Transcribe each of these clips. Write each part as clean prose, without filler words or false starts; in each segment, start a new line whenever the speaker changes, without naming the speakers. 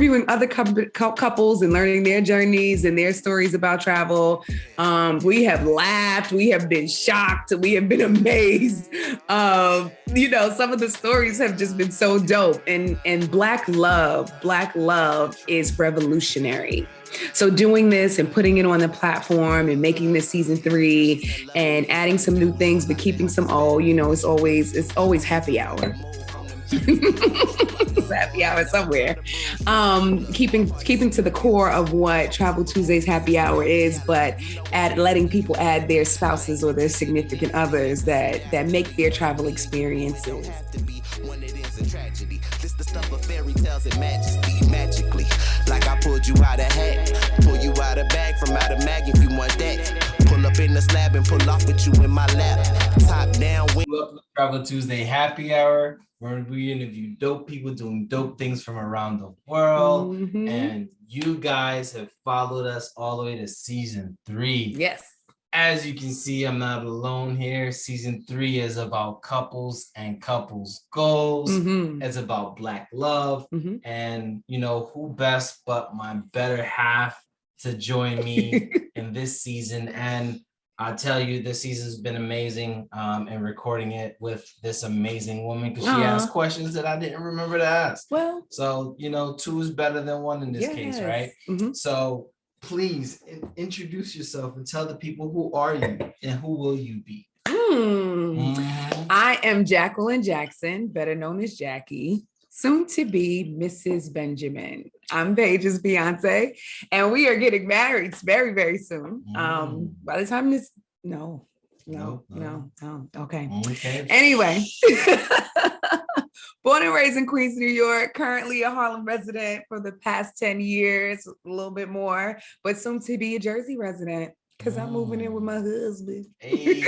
interviewing other couples and learning their journeys and their stories about travel. We have laughed, we have been shocked, we have been amazed. Some of the stories have just been so dope. And Black love is revolutionary. So doing this and putting it on the platform and making this season 3 and adding some new things, but keeping some old, it's always happy hour. It's happy hour somewhere. Keeping to the core of what Travel Tuesdays happy hour is, but letting people add their spouses or their significant others that make their travel experiences. The stuff of fairy tales and majesty, magically. Like I pulled you out of hat, pull you out of bag from out of mag if you want that. Pull up in the slab and pull off with you in my lap. Top down. Welcome to Travel Tuesday Happy Hour, where we interview dope people doing dope things from around the world. Mm-hmm. And you guys have followed us all the way to season 3. Yes. As you can see, I'm not alone here. Season 3 is about couples and couples goals. Mm-hmm. It's about Black love. Mm-hmm. And, who best but my better half to join me in this season. And I tell you, this season's been amazing and recording it with this amazing woman because she asked questions that I didn't remember to ask. Well, so, 2 is better than 1 in this case, right? Mm-hmm. So please introduce yourself and tell the people who are you and who will you be? I am Jacqueline Jackson, better known as Jackie, soon to be Mrs. Benjamin. I'm Paige's fiance, and we are getting married very, very soon. By the time this, no. Okay. Anyway. Born and raised in Queens, New York, currently a Harlem resident for the past 10 years, a little bit more, but soon to be a Jersey resident because I'm moving in with my husband. Hey.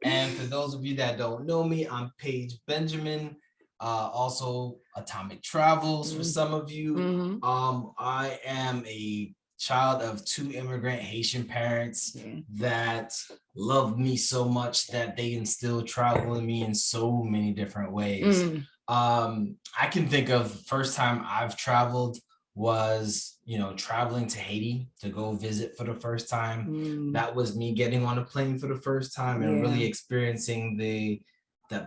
And for those of you that don't know me, I'm Paige Benjamin, also Atomic Travels for some of you. Mm-hmm. I am a child of 2 immigrant Haitian parents that love me so much that they instill travel in me in so many different ways. I can think of the first time I've traveled was, traveling to Haiti to go visit for the first time. That was me getting on a plane for the first time and really experiencing the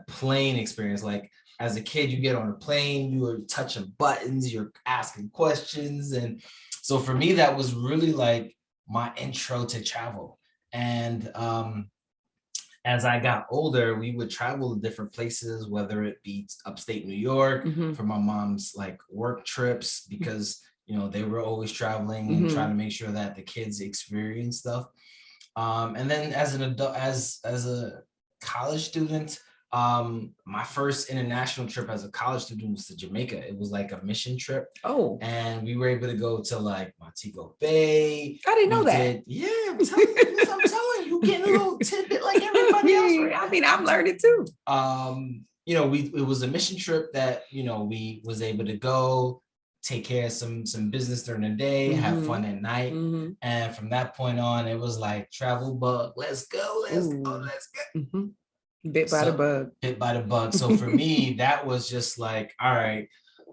plane experience. Like as a kid, you get on a plane, you are touching buttons, you're asking questions. And so for me, that was really like my intro to travel. And as I got older, we would travel to different places, whether it be upstate New York for my mom's like work trips, because, they were always traveling and trying to make sure that the kids experience stuff. And then as an adult, as a college student, my first international trip as a college student was to Jamaica. It was like a mission trip. Oh. And we were able to go to like Montego Bay. I didn't know that. I'm telling you, getting a little tidbit like everybody else. Right? I mean, I'm learning too. It was a mission trip that, we was able to go take care of some business during the day, have fun at night. And from that point on, it was like travel bug. Let's go. Bit by the bug. So for me, that was just like, all right,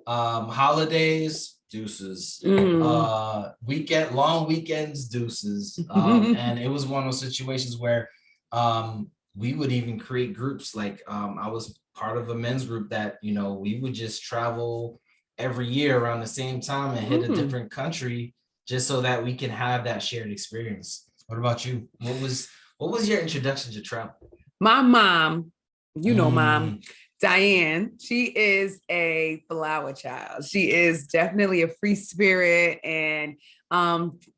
holidays, deuces. Long weekends, deuces. And it was one of those situations where we would even create groups. Like I was part of a men's group that, we would just travel every year around the same time and hit a different country just so that we can have that shared experience. What about you? What was your introduction to travel? My mom, mom, Diane, she is a flower child. She is definitely a free spirit. And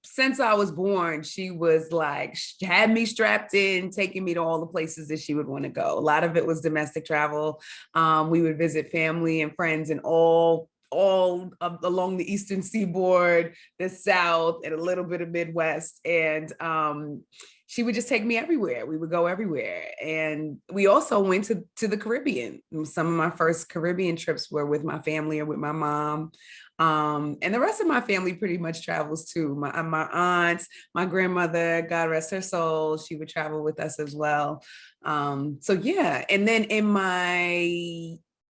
since I was born, she was like, she had me strapped in, taking me to all the places that she would want to go. A lot of it was domestic travel. We would visit family and friends in all along the Eastern Seaboard, the South, and a little bit of Midwest. And she would just take me everywhere. We would go everywhere. And we also went to the Caribbean. Some of my first Caribbean trips were with my family or with my mom. And the rest of my family pretty much travels too. My aunts, my grandmother, God rest her soul, she would travel with us as well. And then in my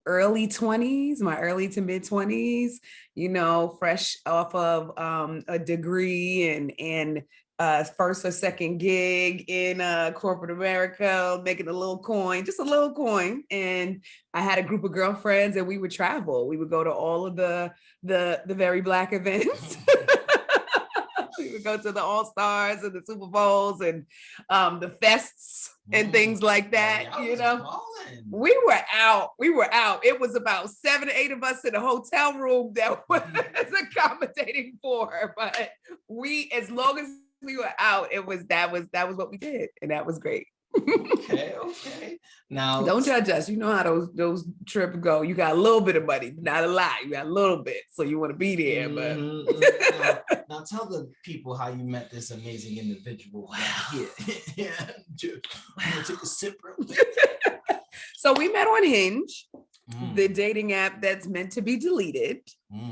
early 20s, my early to mid 20s, you know, fresh off of a degree and first or second gig in corporate America, making a little coin, just a little coin. And I had a group of girlfriends and we would travel. We would go to all of the very Black events. We would go to the All-Stars and the Super Bowls and the fests and things like that.
Yeah,
you know, we were out. It was about 7 or 8 of us in a hotel room that was accommodating for her. But as long as we were out, that was what we did, and that was great.
Okay. Now
don't judge us. You know how those trips go. You got a little bit of money, not a lot. You got a little bit, so you want to be there. But
now tell the people how you met this amazing individual. Wow. Yeah. I'm gonna take a sip real quick.
So we met on Hinge, the dating app that's meant to be deleted,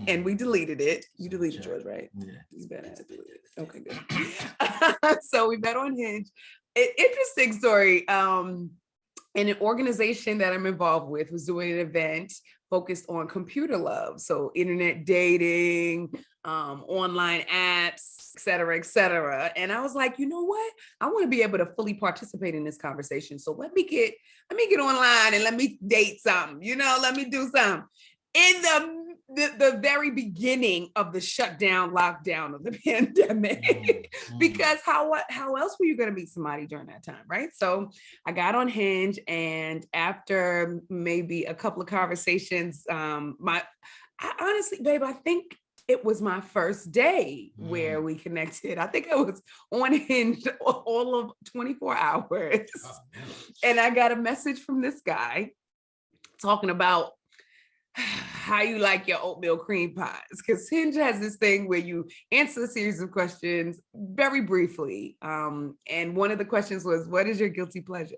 and we deleted it. You deleted yours, right?
Yeah.
You better have deleted it. Okay, good. So we met on Hinge. Interesting story. And an organization that I'm involved with was doing an event focused on computer love. So internet dating, online apps, et cetera, et cetera. And I was like, you know what? I want to be able to fully participate in this conversation. So let me get online and let me date something, let me do something. In the very beginning of the shutdown, lockdown of the pandemic, because how else were you going to meet somebody during that time, right? So I got on Hinge, and after maybe a couple of conversations, honestly, babe, I think it was my first day where we connected. I think I was on Hinge all of 24 hours. And I got a message from this guy talking about how you like your oatmeal cream pies, because Hinge has this thing where you answer a series of questions very briefly. And one of the questions was, what is your guilty pleasure?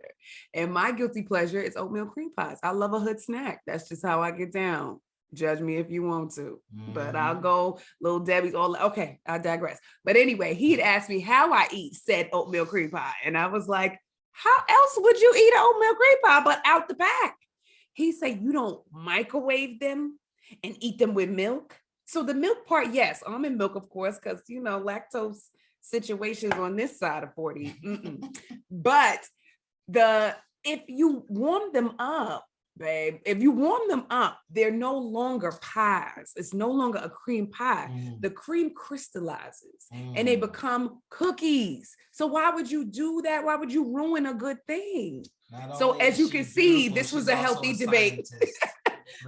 And my guilty pleasure is oatmeal cream pies. I love a hood snack. That's just how I get down. Judge me if you want to, but I'll go Little Debbie's okay, I digress. But anyway, he'd asked me how I eat said oatmeal cream pie. And I was like, how else would you eat an oatmeal cream pie but out the pack? He said, you don't microwave them and eat them with milk. So the milk part, yes, almond milk, of course, because, lactose situations on this side of 40. But if you warm them up, babe, they're no longer pies. It's no longer a cream pie. The cream crystallizes and they become cookies. So why would you do that? Why would you ruin a good thing? So as you can see, this was a healthy debate.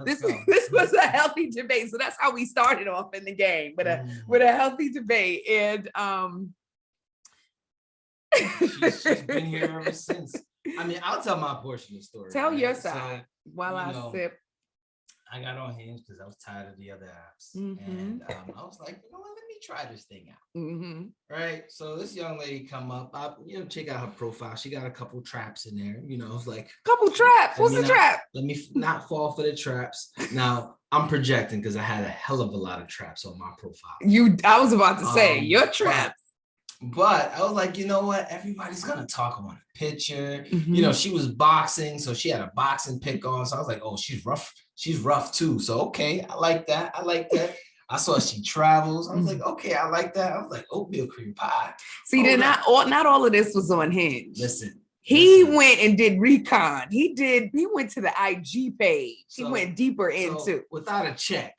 This was a healthy debate. So that's how we started off in the game, with a healthy debate. And
she's been here ever since. I mean, I'll tell my portion of the story.
Tell your side while I sip.
I got on Hinge because I was tired of the other apps. And I was like, let me try this thing out. Right. So this young lady come up, check out her profile. She got a couple traps in there. It's like
couple traps. What's the trap?
Let me not fall for the traps. Now I'm projecting because I had a hell of a lot of traps on my profile.
I was about to say your traps.
But I was like, you know what? Everybody's gonna talk on a picture. She was boxing, so she had a boxing pick on. So I was like, oh, she's rough. She's rough too. So okay, I like that. I saw she travels. I was like, okay, I like that. I was like, oatmeal cream pie. See,
not all of this was on Hinge.
Listen.
He went and did recon. He went to the IG page. He went deeper into.
Without a check,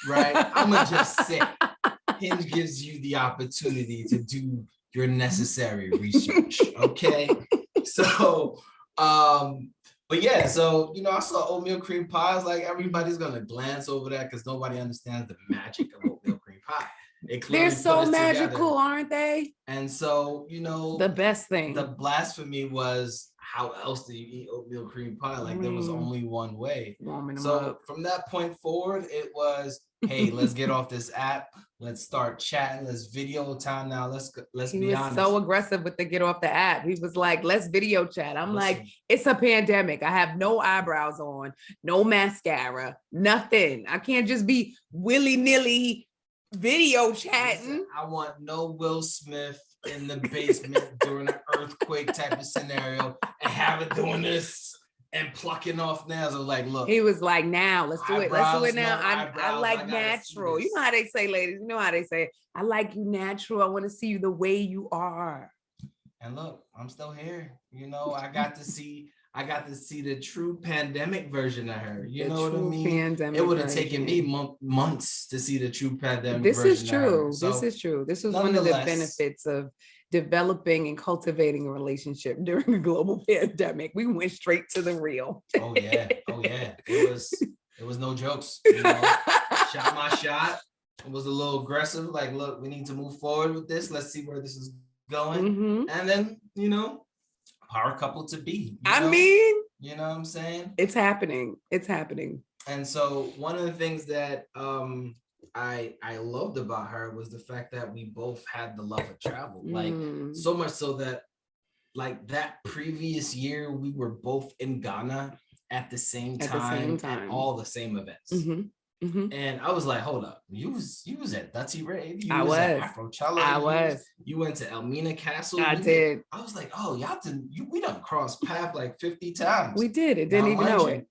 right? I'm gonna just say, Hinge gives you the opportunity to do your necessary research. Okay. So, but yeah, so, I saw oatmeal cream pie. I was like, everybody's going to glance over that because nobody understands the magic of oatmeal cream pie.
They're so magical, aren't they?
And so,
the best thing.
The blasphemy was, how else do you eat oatmeal cream pie? Like there was only one way. So from that point forward, it was, hey, let's get off this app. Let's start chatting. Let's video time now. Let's be honest.
He was so aggressive with the get off the app. He was like, let's video chat. I'm like, it's a pandemic. I have no eyebrows on, no mascara, nothing. I can't just be willy-nilly video chatting.
Listen, I want no Will Smith in the basement during an earthquake type of scenario and have it doing this and plucking off nails. I was like, look.
He was like, now, let's do it. Let's do it now. I like
I
natural. You know how they say, ladies, you know how they say, I like you natural. I want to see you the way you are.
And look, I'm still here. You know, I got to see the true pandemic version of her. You know what I mean? It would have taken me months to see the true pandemic version.
This is true. This is true. This was one of the benefits of developing and cultivating a relationship during a global pandemic. We went straight to the real.
Oh yeah. It was no jokes. You know, shot my shot. It was a little aggressive. Like, look, we need to move forward with this. Let's see where this is going. And then, you know, power couple to be.
I mean,
you know what I'm saying?
It's happening. It's happening.
And so one of the things that I loved about her was the fact that we both had the love of travel. Like, so much so that like that previous year we were both in Ghana at the same time. At all the same events. And I was like, hold up, you was at Dutty Rave, you was at Afrochella, you went to Elmina Castle.
I did.
I was like, oh, we done crossed paths like 50 times.
We did. It didn't even know it.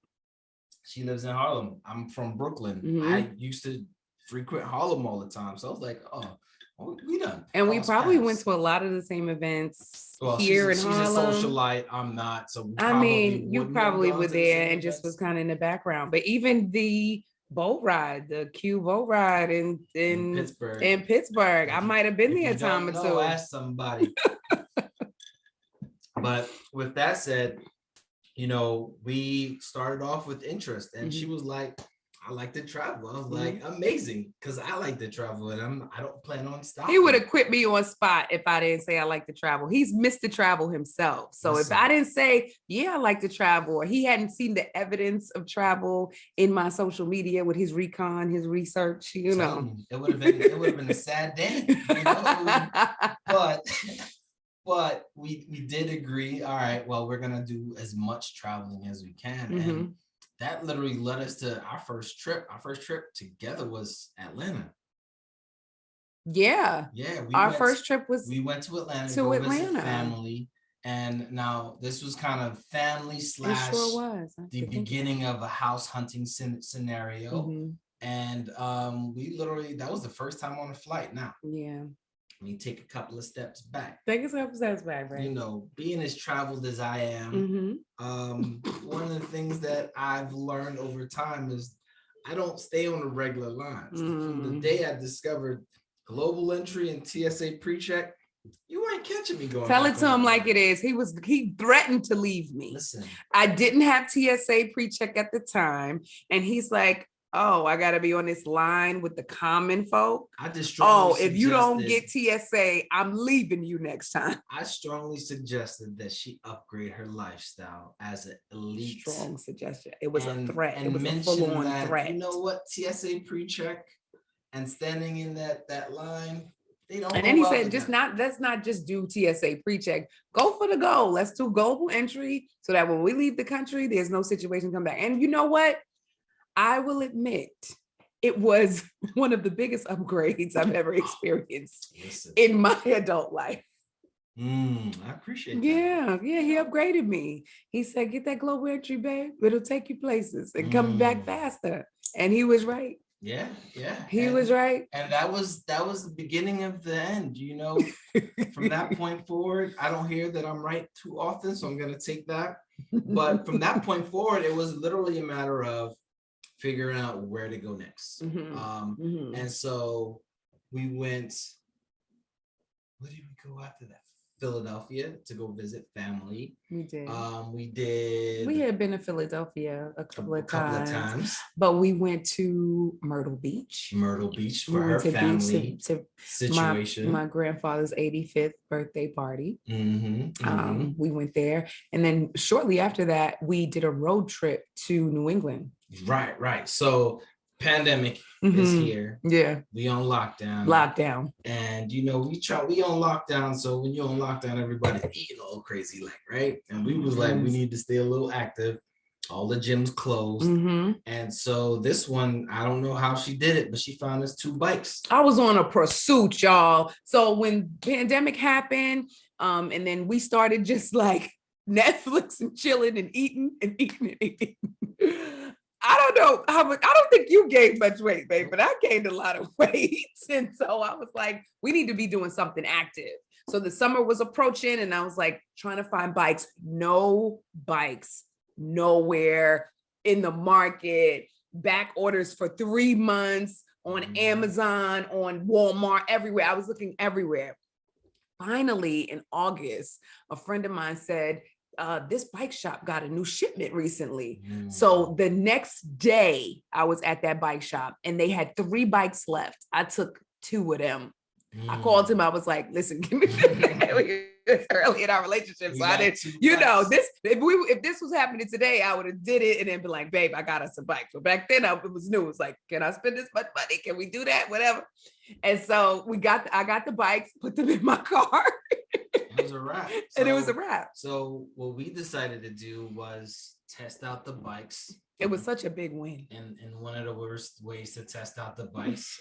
She lives in Harlem. I'm from Brooklyn. I used to frequent Harlem all the time. So I was like, oh, we done.
And we probably went to a lot of the same events here in Harlem.
She's a socialite. I'm not. So
I mean, you probably were there and just was kind of in the background. But even the boat ride, the Q boat ride in Pittsburgh. I might have been there a time or two.
Ask somebody. But with that said, you know, we started off with interest, and she was like, I like to travel. I was like, amazing, because I like to travel, and I don't plan on stopping.
He would have quit me on spot if I didn't say I like to travel. He's Mr. Travel himself. So if I didn't say, yeah, I like to travel, or he hadn't seen the evidence of travel in my social media with his recon, his research, you know,
it would have been a sad day, you know. But we did agree. All right, well, we're gonna do as much traveling as we can, and that literally led us to our first trip. Our first trip together was Atlanta.
Yeah. Our first trip was
we went to Atlanta to visit family. And now this was kind of family slash the beginning of a house hunting scenario. And that was the first time on a flight. Now, we take a couple of steps back.
Take a couple steps back, right?
You know, being as traveled as I am, one of the things that I've learned over time is I don't stay on the regular lines. From the day I discovered global entry and TSA pre-check, you ain't catching me going.
Tell it to him like it is. He threatened to leave me.
Listen,
I didn't have TSA pre-check at the time, and he's like, oh, I gotta be on this line with the common folk. If you don't get TSA, I'm leaving you next time.
I strongly suggested that she upgrade her lifestyle as an elite.
Strong suggestion. It was a threat. It was a full-on threat.
You know what? TSA pre-check and standing in that line.
And then he said, let's not just do TSA pre-check. Go for the goal. Let's do global entry so that when we leave the country, there's no situation come back. And you know what? I will admit, it was one of the biggest upgrades I've ever experienced in my adult life.
I appreciate that.
Yeah, he upgraded me. He said, get that global entry, babe. It'll take you places and come back faster. And he was right.
Yeah.
He was right.
And that was the beginning of the end, you know. From that point forward, I don't hear that I'm right too often, so I'm going to take that. But from that point forward, it was literally a matter of figuring out where to go next. And so we went, where did we go after that? Philadelphia to go visit family.
We did.
We
had been to Philadelphia a couple of times, but we went to Myrtle Beach
for her family situation.
My grandfather's 85th birthday party. We went there, and then shortly after that, we did a road trip to New England.
Right. So pandemic is here.
Yeah.
We on lockdown. And you know, we on lockdown. So when you're on lockdown, everybody's eating all crazy, like, right? And we was like, we need to stay a little active. All the gyms closed. And so this one, I don't know how she did it, but she found us 2 bikes.
I was on a pursuit, y'all. So when pandemic happened, and then we started just like Netflix and chilling and eating and eating and eating. I don't know how much, I don't think you gained much weight, babe, but I gained a lot of weight. And so I was like, we need to be doing something active. So the summer was approaching and I was like trying to find bikes, no bikes, nowhere in the market, back orders for 3 months on Amazon, on Walmart, everywhere. I was looking everywhere. Finally, in August, a friend of mine said, this bike shop got a new shipment recently. So the next day I was at that bike shop and they had 3 bikes left. I took 2 of them. I called him. I was like, listen, give me it's early in our relationship. So I didn't, this, if this was happening today, I would have did it and then be like, babe, I got us a bike. But back then it was new. It was like, can I spend this much money? Can we do that? Whatever. And so I got the bikes, put them in my car.
It was a wrap.
And it was a wrap.
So what we decided to do was test out the bikes.
It was such a big win. And
one of the worst ways to test out the bikes.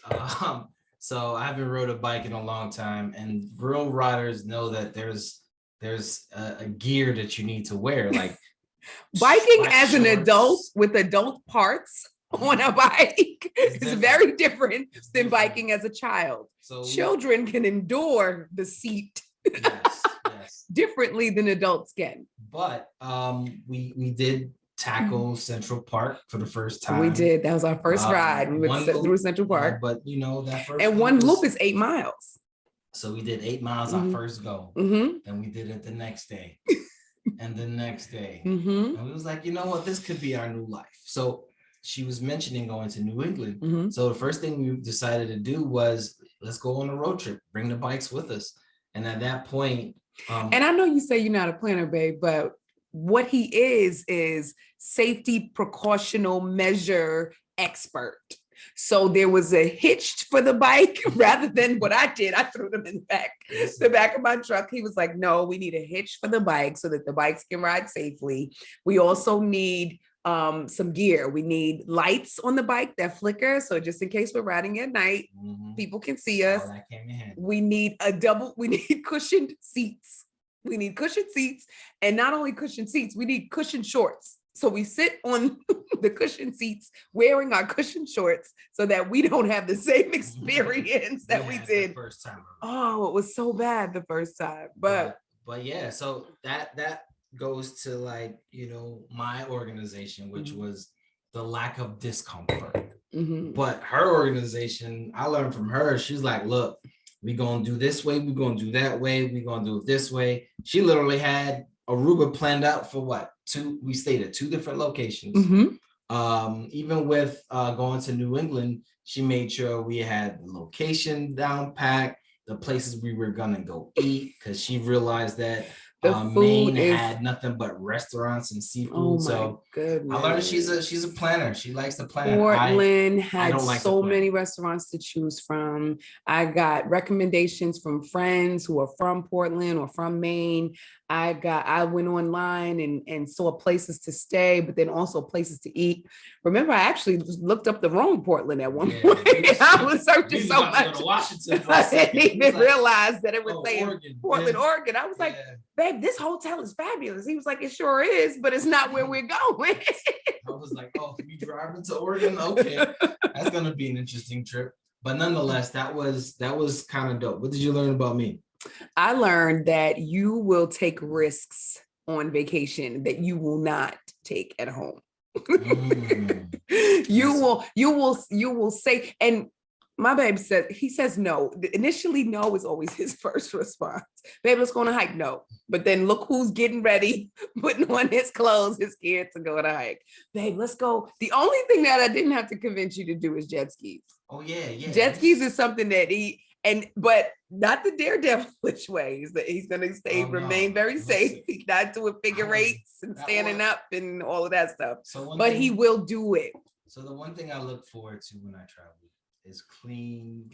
So I haven't rode a bike in a long time, and real riders know that there's a gear that you need to wear, like
biking as an adult with adult parts on a bike is very different than biking as a child. So children can endure the seat differently than adults can.
But we did tackle Central Park for the first time.
We did. That was our first ride. We went through Central Park.
But that first
and one loop is 8 miles.
So we did 8 miles our first go. Then we did it the next day and the next day. And we was like, you know what? This could be our new life. So she was mentioning going to New England. So the first thing we decided to do was let's go on a road trip, bring the bikes with us. And at that point,
and I know you say you're not a planner, babe, but what he is safety precautional measure expert. So there was a hitch for the bike rather than what I did. I threw them in the back of my truck. He was like, no, we need a hitch for the bike so that the bikes can ride safely. We also need some gear. We need lights on the bike that flicker. So just in case we're riding at night, people can see us. We need cushioned seats. We need cushioned seats, and not only cushioned seats, we need cushioned shorts. So we sit on the cushioned seats wearing our cushioned shorts so that we don't have the same experience that we did
the first time.
Oh, it was so bad the first time. But
yeah, so that goes to my organization, which was the lack of discomfort. But her organization, I learned from her, she's like, look, we're going to do this way. We're going to do that way. We're going to do it this way. She literally had Aruba planned out for what? We stayed at 2 different locations. Even with going to New England, she made sure we had the location down packed, the places we were going to go eat, because she realized that Maine had nothing but restaurants and seafood. So goodness. I learned she's a planner. She likes to plan.
Portland had so many restaurants to choose from. I got recommendations from friends who are from Portland or from Maine. I went online and saw places to stay, but then also places to eat. Remember, I actually looked up the wrong Portland at one point. I was searching so much. I didn't even realize that it was saying Portland, Oregon. I was like, babe, this hotel is fabulous. He was like, it sure is, but it's not where we're going.
I was like, oh, we driving to Oregon? Okay, that's gonna be an interesting trip. But nonetheless, that was kind of dope. What did you learn about me?
I learned that you will take risks on vacation that you will not take at home. You will say, and my babe says no. Initially, no is always his first response. Babe, let's go on a hike. No. But then look who's getting ready, putting on his clothes, his gear to go on a hike. Babe, let's go. The only thing that I didn't have to convince you to do is jet skis.
Oh, yeah.
Jet skis is something that but not the daredevilish way. He's going to remain very safe. He's not doing figure eights and standing up and all of that stuff. But he will do it.
So the one thing I look forward to when I travel is clean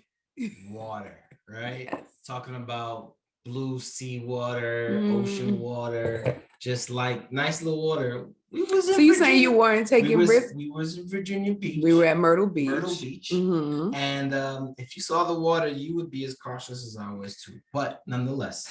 water, right? Yes. Talking about blue sea water, ocean water, just like nice little water.
So you saying you weren't taking risks?
We was in Virginia Beach.
We were at Myrtle Beach.
And if you saw the water, you would be as cautious as I was too. But nonetheless,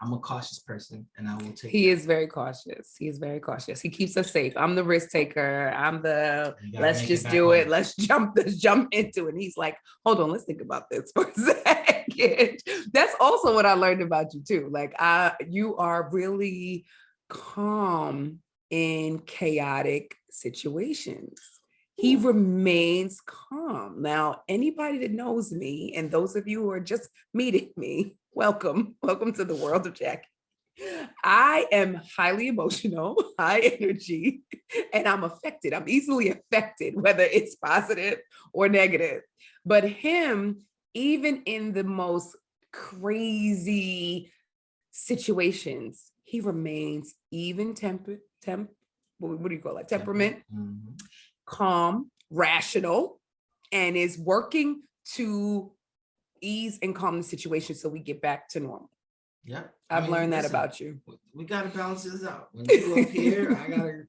I'm a cautious person, and I will take.
He is very cautious. He is very cautious. He keeps us safe. I'm the risk taker. I'm the let's just do it. Let's jump into it. And he's like, hold on, let's think about this for a second. That's also what I learned about you too. Like you are really calm in chaotic situations. He remains calm. Now, anybody that knows me, and those of you who are just meeting me, welcome to the world of Jackie. I am highly emotional, high energy, and I'm affected. I'm easily affected, whether it's positive or negative. But him, even in the most crazy situations, he remains even what do you call it? Temperament, calm, rational, and is working to ease and calm the situation so we get back to normal.
Yeah.
I've learned that about you.
We got to balance this out. When you go up here, I got to,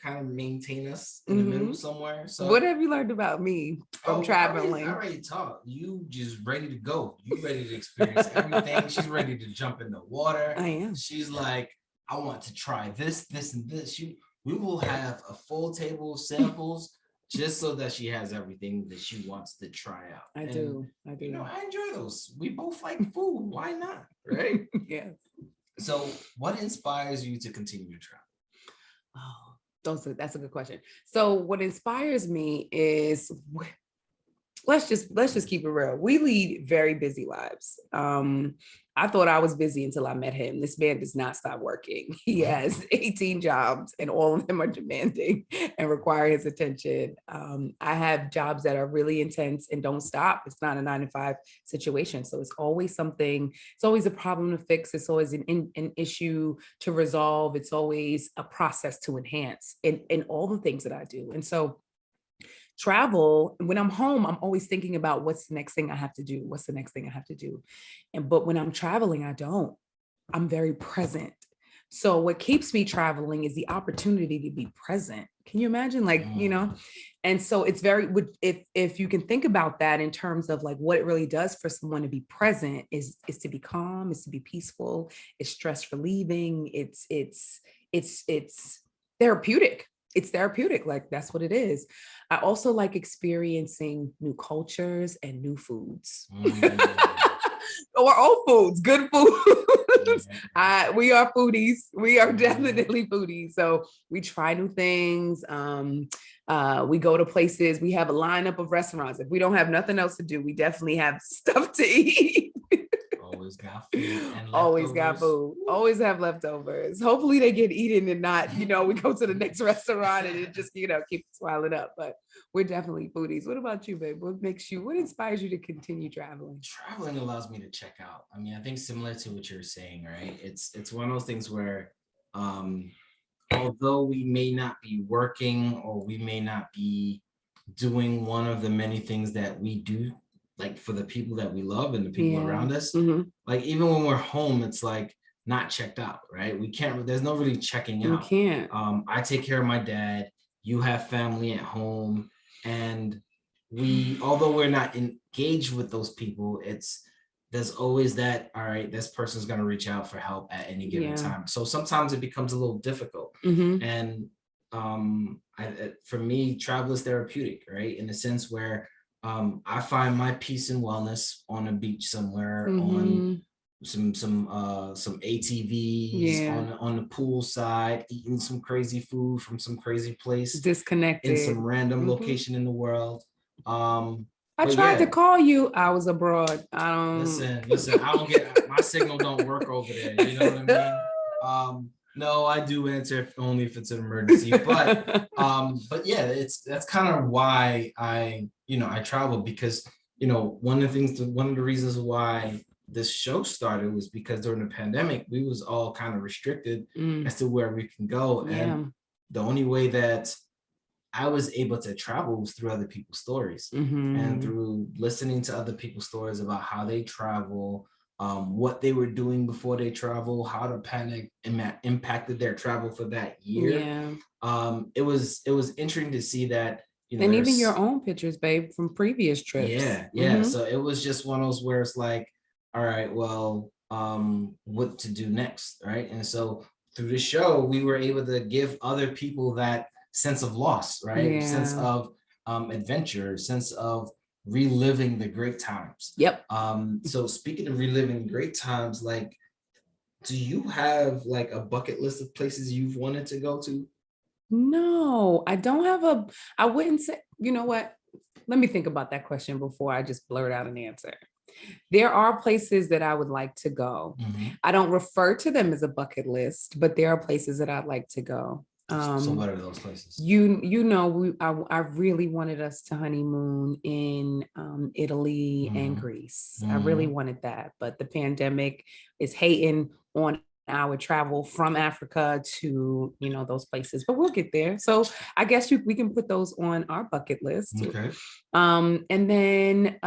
kind of maintain us in the middle somewhere. So
what have you learned about me from traveling?
I already talked. You just ready to go. You ready to experience everything. She's ready to jump in the water.
I am.
She's like, I want to try this, and this. We will have a full table of samples just so that she has everything that she wants to try out.
I do.
I enjoy those. We both like food. Why not? Right?
Yes.
So what inspires you to continue to travel?
Oh, that's a good question. So what inspires me is, let's just keep it real. We lead very busy lives. I thought I was busy until I met him. This man does not stop working. He has 18 jobs and all of them are demanding and require his attention. I have jobs that are really intense and don't stop. It's not a 9-to-5 situation. So it's always something, it's always a problem to fix. It's always an issue to resolve. It's always a process to enhance in all the things that I do. And so travel, when I'm home, I'm always thinking about what's the next thing I have to do? What's the next thing I have to do? But when I'm traveling, I'm very present. So what keeps me traveling is the opportunity to be present. Can you imagine? And so it's very, if you can think about that in terms of like what it really does for someone to be present is to be calm, is to be peaceful, it's stress relieving, it's therapeutic. It's therapeutic, like that's what it is. I also like experiencing new cultures and new foods. Or old foods, good foods. We are foodies. We are definitely foodies. So we try new things. We go to places. We have a lineup of restaurants. If we don't have nothing else to do, we definitely have stuff to eat.
Always got food.
Always got food. Always have leftovers. Hopefully they get eaten and not, we go to the next restaurant and it just, keeps swelling up. But we're definitely foodies. What about you, babe? What inspires you to continue traveling?
Traveling allows me to check out. I mean, I think similar to what you're saying, right? It's one of those things where, although we may not be working or we may not be doing one of the many things that we do, like for the people that we love and the people around us, like even when we're home, it's like not checked out, right? We can't, there's no really checking out.
You can't.
I take care of my dad, you have family at home, and although we're not engaged with those people, there's always that, all right, this person's going to reach out for help at any given time. So sometimes it becomes a little difficult. And for me, travel is therapeutic, right? In the sense where I find my peace and wellness on a beach somewhere, on some ATVs, on the pool side, eating some crazy food from some crazy place,
disconnected
in some random location in the world.
I tried to call you. I was abroad.
Listen. I don't get, my signal don't work over there. You know what I mean? No, I do answer only if it's an emergency, but yeah, that's kind of why I travel, because one of the reasons why this show started was because during the pandemic we was all kind of restricted as to where we can go, and the only way that I was able to travel was through other people's stories and through listening to other people's stories about how they travel, what they were doing before they travel, how the pandemic impacted their travel for that year. It was interesting to see that,
and even your own pictures, babe, from previous trips.
So it was just one of those where it's like, all right, well, what to do next, right? And so through the show, we were able to give other people that sense of loss, right? Sense of adventure, sense of reliving the great times.
Yep.
So speaking of reliving great times, like, do you have like a bucket list of places you've wanted to go to?
No, I don't have I wouldn't say, you know what? Let me think about that question before I just blurt out an answer. There are places that I would like to go. I don't refer to them as a bucket list, but there are places that I'd like to go.
So what are those places?
I really wanted us to honeymoon in Italy and Greece. I really wanted that, but the pandemic is hating on our travel from Africa to, those places, but we'll get there. So I guess we can put those on our bucket list.
Okay.
And then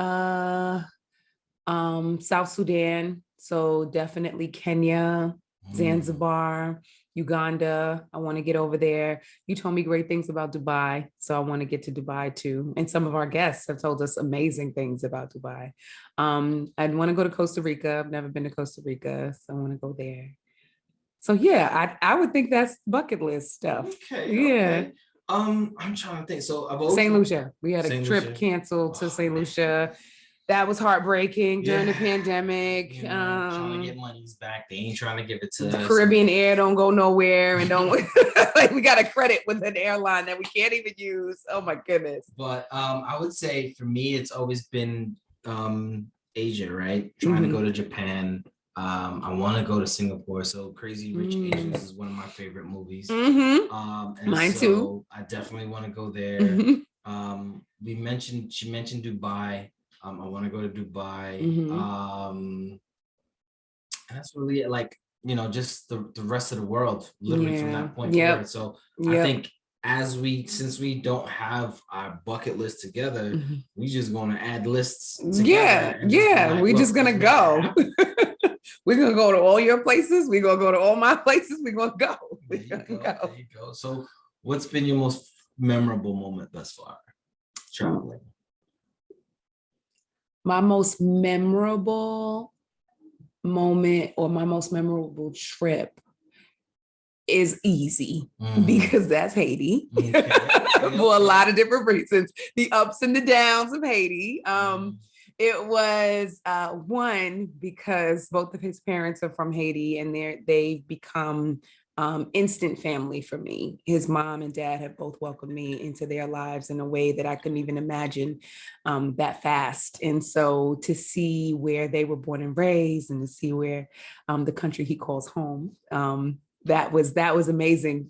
South Sudan. So definitely Kenya, Zanzibar, Uganda. I want to get over there. You told me great things about Dubai. So I want to get to Dubai too. And some of our guests have told us amazing things about Dubai. I'd want to go to Costa Rica. I've never been to Costa Rica. So I want to go there. So yeah, I would think that's bucket list stuff.
Okay.
Yeah.
Okay. I'm trying to think. So I've always
St. Lucia. We had a
St.
trip
Lucia.
canceled to St. Lucia. That was heartbreaking during the pandemic.
Trying to get monies back. They ain't trying to give it to us.
Caribbean Air don't go nowhere, and don't like we got a credit with an airline that we can't even use. Oh my goodness.
But I would say for me, it's always been Asia, right? Trying to go to Japan. I want to go to Singapore. So Crazy Rich Asians is one of my favorite movies. And
Mine
so
too.
I definitely want to go there. She mentioned Dubai. I want to go to Dubai. And that's really it. Like, just the rest of the world, literally from that point forward. So I think since we don't have our bucket list together, we just going to add lists together.
We're just going to go. We're going to go to all your places. We're going to go to all my places. We're going to go.
There you go. So what's been your most memorable moment thus far traveling?
My most memorable moment or my most memorable trip is easy because that's Haiti for a lot of different reasons. The ups and the downs of Haiti. It was one because both of his parents are from Haiti and they've become instant family for me. His mom and dad have both welcomed me into their lives in a way that I couldn't even imagine that fast. And so to see where they were born and raised and to see where the country he calls home, that was amazing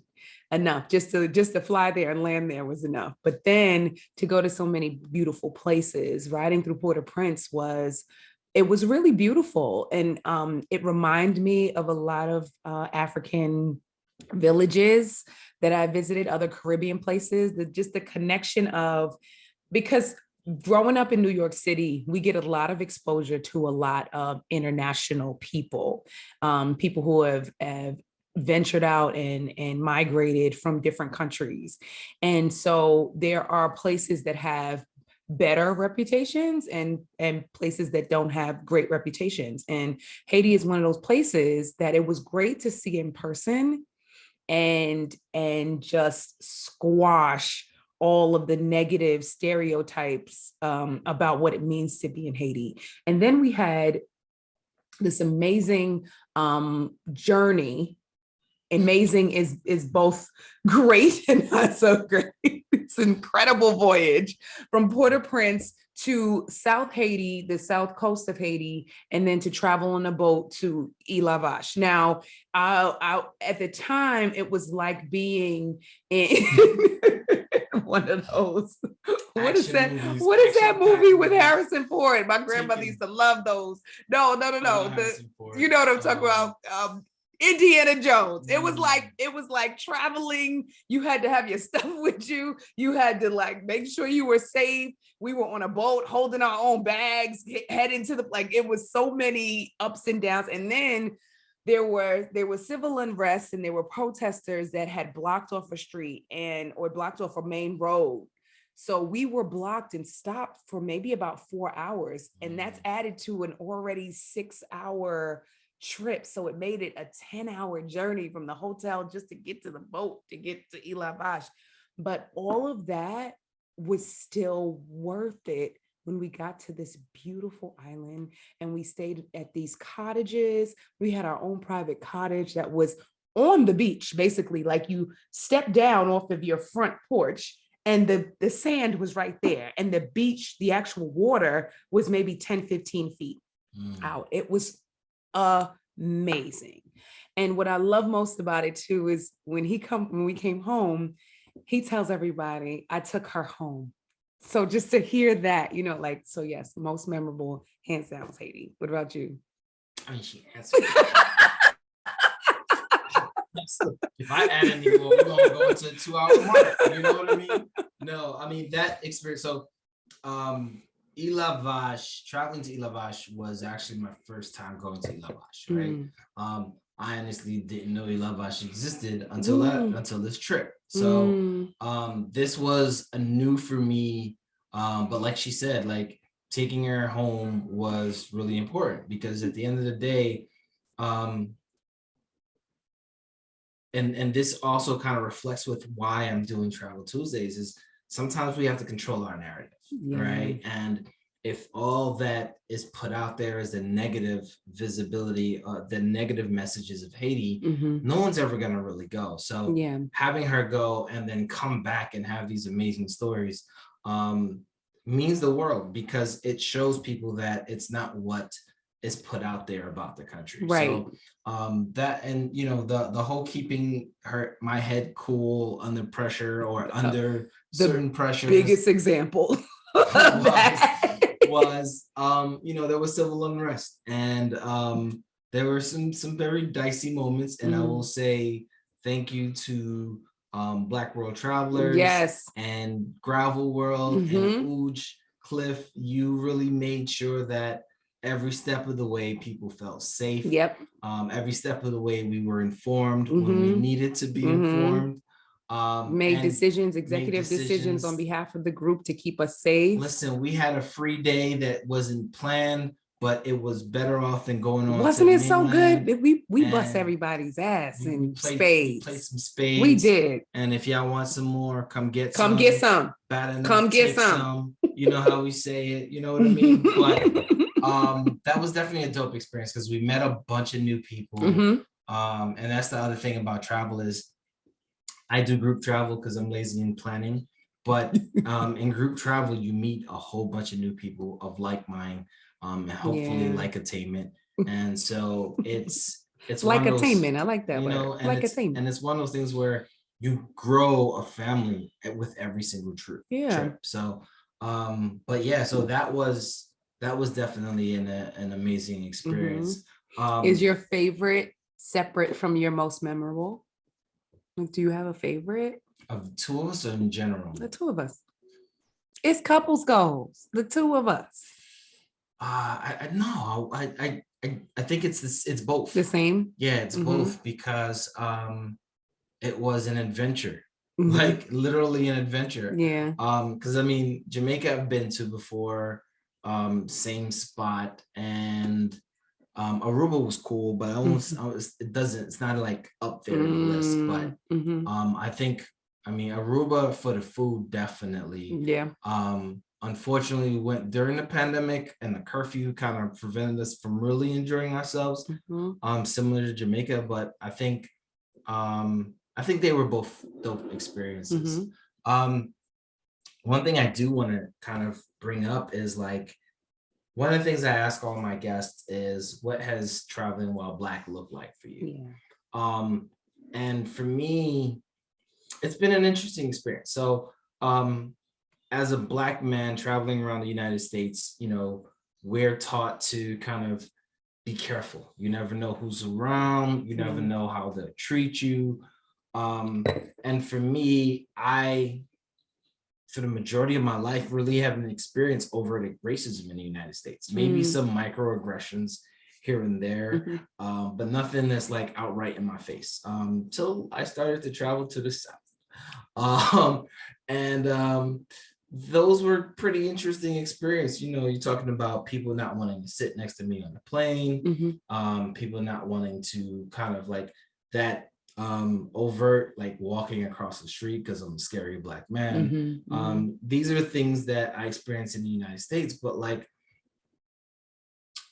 enough. Just to fly there and land there was enough. But then to go to so many beautiful places, riding through Port-au-Prince was really beautiful. And it reminded me of a lot of African villages that I visited, other Caribbean places, just the connection of, because growing up in New York City, we get a lot of exposure to a lot of international people, people who have ventured out and migrated from different countries. And so there are places that have better reputations and places that don't have great reputations. And Haiti is one of those places that it was great to see in person and just squash all of the negative stereotypes about what it means to be in Haiti. And then we had this amazing journey. Amazing is both great and not so great. It's an incredible voyage from Port-au-Prince to South Haiti, the south coast of Haiti, and then to travel on a boat to Île-à-Vache. Now, at the time, it was like being in one of those. What is that movie with Harrison Ford? My grandmother used to love those. No. You know what I'm talking about. Indiana Jones. It was like traveling. You had to have your stuff with you. You had to like make sure you were safe. We were on a boat holding our own bags, heading to it was so many ups and downs. And then there was civil unrest and there were protesters that had blocked off a street or blocked off a main road. So we were blocked and stopped for maybe about 4 hours. And that's added to an already 6-hour trip. So it made it a 10-hour journey from the hotel just to get to the boat, to get to Ilavash. But all of that was still worth it when we got to this beautiful island and we stayed at these cottages. We had our own private cottage that was on the beach, basically. Like you step down off of your front porch and the sand was right there. And the beach, the actual water was maybe 10, 15 feet out. It was amazing. And what I love most about it too is when we came home, he tells everybody, I took her home. So just to hear that, like, so yes, most memorable, hands down, was Haiti. What about you?
I mean, she answered. If I add any more, we're gonna go into a 2-hour mark. You know what I mean? No, I mean that experience. So, Ilavash, traveling to Ilavash was actually my first time going to Ilavash, right? I honestly didn't know Ilavash existed until this trip. So this was a new for me. But like she said, like taking her home was really important because at the end of the day, and this also kind of reflects with why I'm doing Travel Tuesdays is sometimes we have to control our narrative, right? And if all that is put out there is the negative visibility, the negative messages of Haiti, no one's ever going to really go. So having her go and then come back and have these amazing stories means the world because it shows people that it's not what is put out there about the country.
Right.
So that, and the whole keeping my head cool under pressure or under certain pressures.
Biggest example
was there was civil unrest and there were some very dicey moments, and I will say thank you to Black World Travelers and Gravel World and Ooge Cliff. You really made sure that every step of the way people felt safe. Every step of the way we were informed when we needed to be informed.
Made executive decisions on behalf of the group to keep us safe.
Listen, we had a free day that wasn't planned, but it was better off than going on.
Wasn't it so good? We bust everybody's ass in spades.
We played some spades.
We did.
And if y'all want some more, come get
some. Come get some.
You know how we say it. You know what I mean? But that was definitely a dope experience because we met a bunch of new people. And that's the other thing about travel is I do group travel because I'm lazy in planning. But in group travel, you meet a whole bunch of new people of like mind. And hopefully like attainment. And so it's
like attainment. I like that
word. Like attainment. And it's one of those things where you grow a family with every single trip. So but yeah, so that was definitely an amazing experience.
Is your favorite separate from your most memorable? Do you have a favorite?
Of the two of us or in general?
The two of us. It's couples goals. The two of us.
I think it's both.
The same?
Yeah, it's both because it was an adventure. Like literally an adventure. Yeah. Because I mean, Jamaica I've been to before, same spot, and Aruba was cool, but it's not like up there in the list. But I mean Aruba for the food definitely. Yeah. Unfortunately, we went during the pandemic and the curfew kind of prevented us from really enjoying ourselves. Similar to Jamaica, but I think they were both dope experiences. One thing I do want to kind of bring up is like one of the things I ask all my guests is what has traveling while Black looked like for you? And for me, it's been an interesting experience. So as a Black man traveling around the United States, we're taught to kind of be careful. You never know who's around. You never know how they'll treat you. And for me, for the majority of my life, really haven't experienced overt racism in the United States. Maybe some microaggressions here and there, but nothing that's like outright in my face. Till I started to travel to the South. those were pretty interesting experience. You know, you're talking about people not wanting to sit next to me on the plane, people not wanting to kind of like that overt like walking across the street because I'm a scary black man. These are things that I experienced in the United States, but like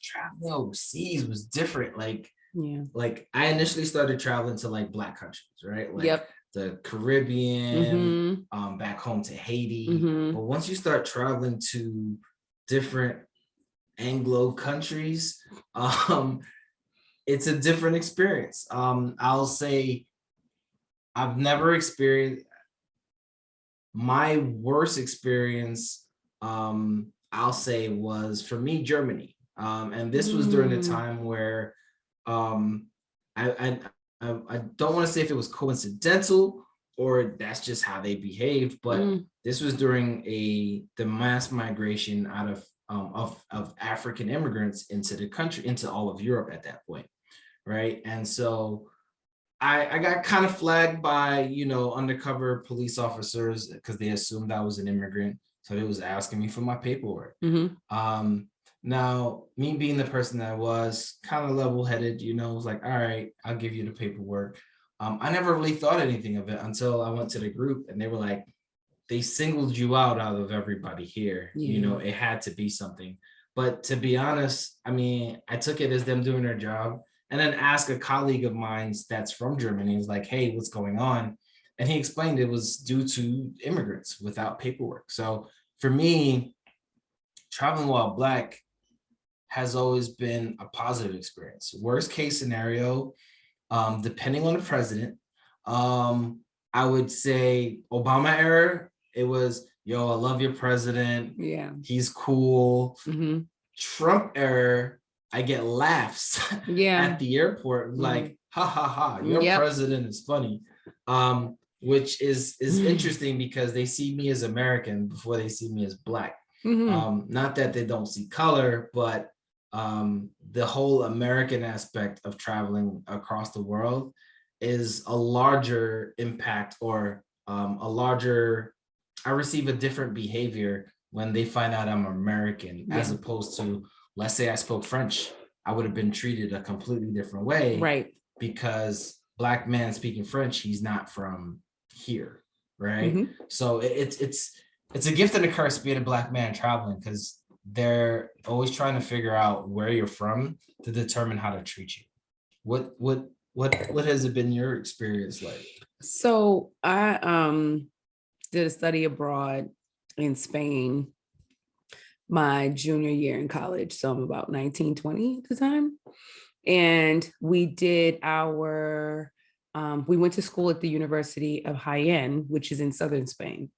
traveling overseas was different. Like I initially started traveling to like black countries, right? Like the Caribbean, back home to Haiti. But once you start traveling to different Anglo countries, it's a different experience. I'll say I've never experienced my worst experience, I'll say was for me, Germany. And this was during the time where um, I, I don't want to say if it was coincidental or that's just how they behaved, but this was during the mass migration out of African immigrants into the country, into all of Europe at that point, right? And so I got kind of flagged by, undercover police officers because they assumed I was an immigrant. So they was asking me for my paperwork. Now, me being the person that I was, kind of level-headed, was like, all right, I'll give you the paperwork. I never really thought anything of it until I went to the group and they were like, they singled you out of everybody here. It had to be something. But to be honest, I mean, I took it as them doing their job. And then ask a colleague of mine that's from Germany, is like, hey, what's going on? And he explained it was due to immigrants without paperwork. So for me, traveling while Black has always been a positive experience. Worst case scenario, depending on the president, I would say Obama era, it was, yo, I love your president.
Yeah.
He's cool. Trump era, I get laughs at the airport, like, ha ha ha, your president is funny. Which is interesting because they see me as American before they see me as Black. Not that they don't see color, but the whole American aspect of traveling across the world is a larger impact, or I receive a different behavior when they find out I'm American, as opposed to, let's say I spoke French, I would have been treated a completely different way,
right?
Because Black man speaking French, he's not from here, right? So it's a gift and a curse being a Black man traveling, because they're always trying to figure out where you're from to determine how to treat you. What has it been your experience like?
So I did a study abroad in Spain my junior year in college. So I'm about 19, 20 at the time. And we did we went to school at the University of Jaén, which is in southern Spain,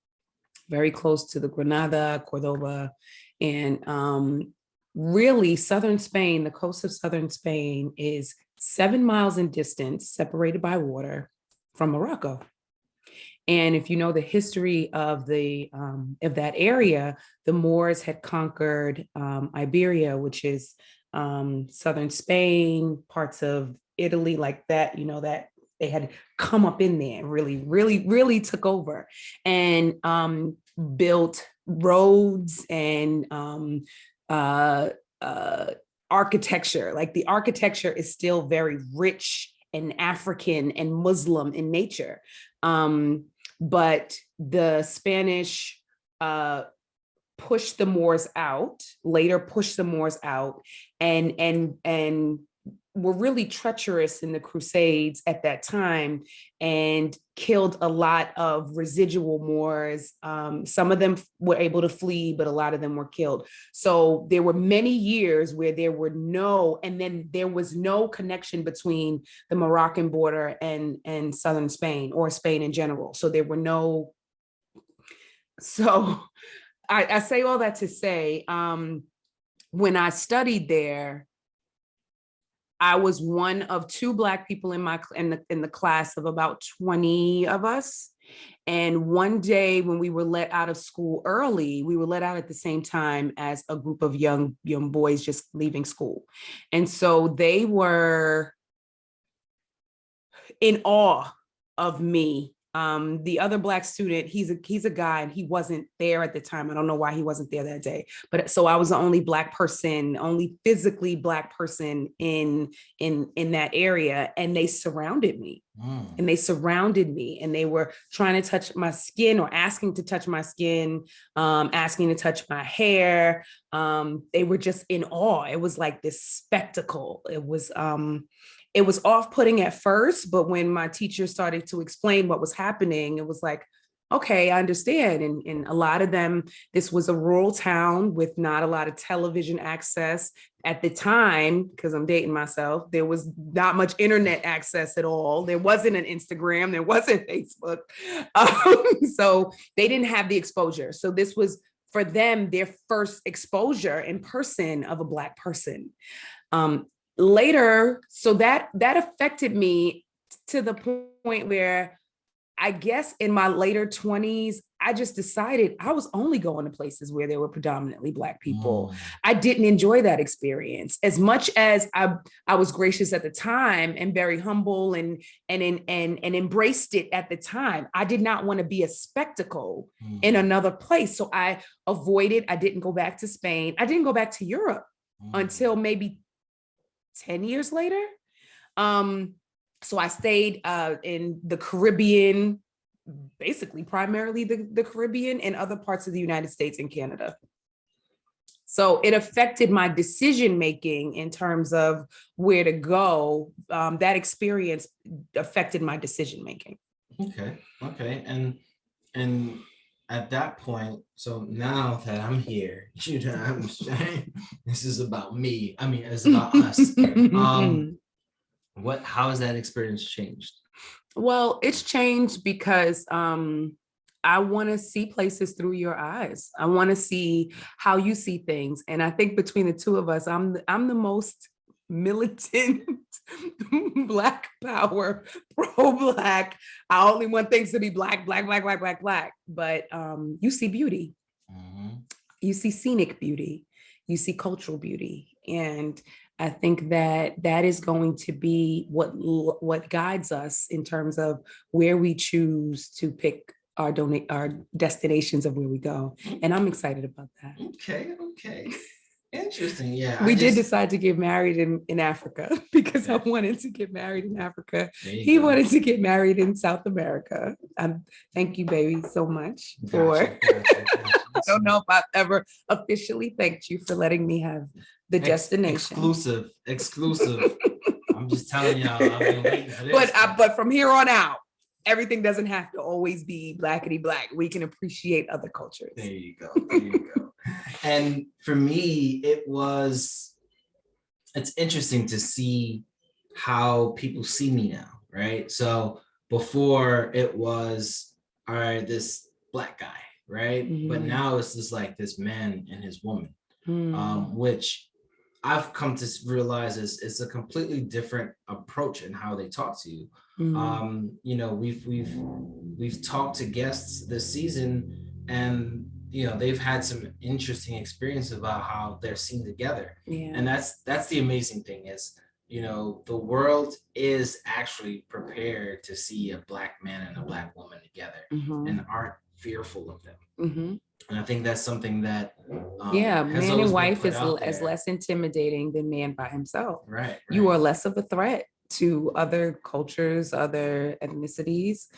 very close to the Granada, Cordoba. And really southern Spain, the coast of southern Spain is 7 miles in distance, separated by water from Morocco. And if you know the history of that area, the Moors had conquered Iberia, which is southern Spain, parts of Italy, like that, that they had come up in there, really, really, really took over and built roads and architecture. Like the architecture is still very rich and African and Muslim in nature. But the Spanish pushed the Moors out, later pushed the Moors out, and were really treacherous in the Crusades at that time and killed a lot of residual Moors. Some of them were able to flee, but a lot of them were killed. So there were many years where there was no connection between the Moroccan border and southern Spain, or Spain in general. So there were no, so I say all that to say, when I studied there, I was one of 2 Black people in the class of about 20 of us. And one day when we were let out of school early, we were let out at the same time as a group of young boys just leaving school. And so they were in awe of me. The other Black student, he's a guy, and he wasn't there at the time. I don't know why he wasn't there that day, but so I was the only Black person, only physically Black person in that area, and they surrounded me. And they surrounded me, and they were trying to touch my skin, or asking to touch my skin, asking to touch my hair. They were just in awe. It was like this spectacle. It was off-putting at first, but when my teacher started to explain what was happening, it was like, okay, I understand. And a lot of them, this was a rural town with not a lot of television access at the time, because I'm dating myself. There was not much internet access at all. There wasn't an Instagram, there wasn't Facebook. So they didn't have the exposure. So this was, for them, their first exposure in person of a Black person. Later, so that affected me to the point where, I guess in my later 20s, I just decided I was only going to places where there were predominantly Black people. I didn't enjoy that experience as much as I was gracious at the time and very humble and embraced it at the time. I did not want to be a spectacle in another place. So I avoided, I didn't go back to Spain. I didn't go back to Europe until maybe 10 years later. So I stayed in the Caribbean, basically primarily the Caribbean, and other parts of the United States and Canada. So it affected my decision-making in terms of where to go. That experience affected my decision-making.
Okay. And at that point, so now that I'm here, you know what I'm saying? This is about me. I mean, it's about us. How has that experience changed?
Well, it's changed because I want to see places through your eyes. I want to see how you see things. And I think between the two of us, I'm the most militant Black power, pro-Black. I only want things to be Black. But you see beauty. You see scenic beauty. You see cultural beauty. And I think that is going to be what guides us in terms of where we choose to pick our destinations of where we go. And I'm excited about that.
Okay. Interesting. Yeah.
We did decide to get married in Africa because I wanted to get married in Africa. He wanted to get married in South America. Thank you, baby, so much for. I don't know if I've ever officially thanked you for letting me have the destination.
Exclusive. I'm just telling y'all, I've been waiting for this.
But from here on out, everything doesn't have to always be Blackity Black. We can appreciate other cultures.
There you go. And for me, it's interesting to see how people see me now, right? So before it was, all right, this Black guy, right? But now it's just like this man and his woman, which I've come to realize is a completely different approach in how they talk to you. You know, we've talked to guests this season, and you know, they've had some interesting experience about how they're seen together. And that's the amazing thing is, you know, the world is actually prepared to see a Black man and a Black woman together and aren't fearful of them. And I think that's something that
man and wife is less intimidating than man by himself.
Right.
You are less of a threat to other cultures, other ethnicities.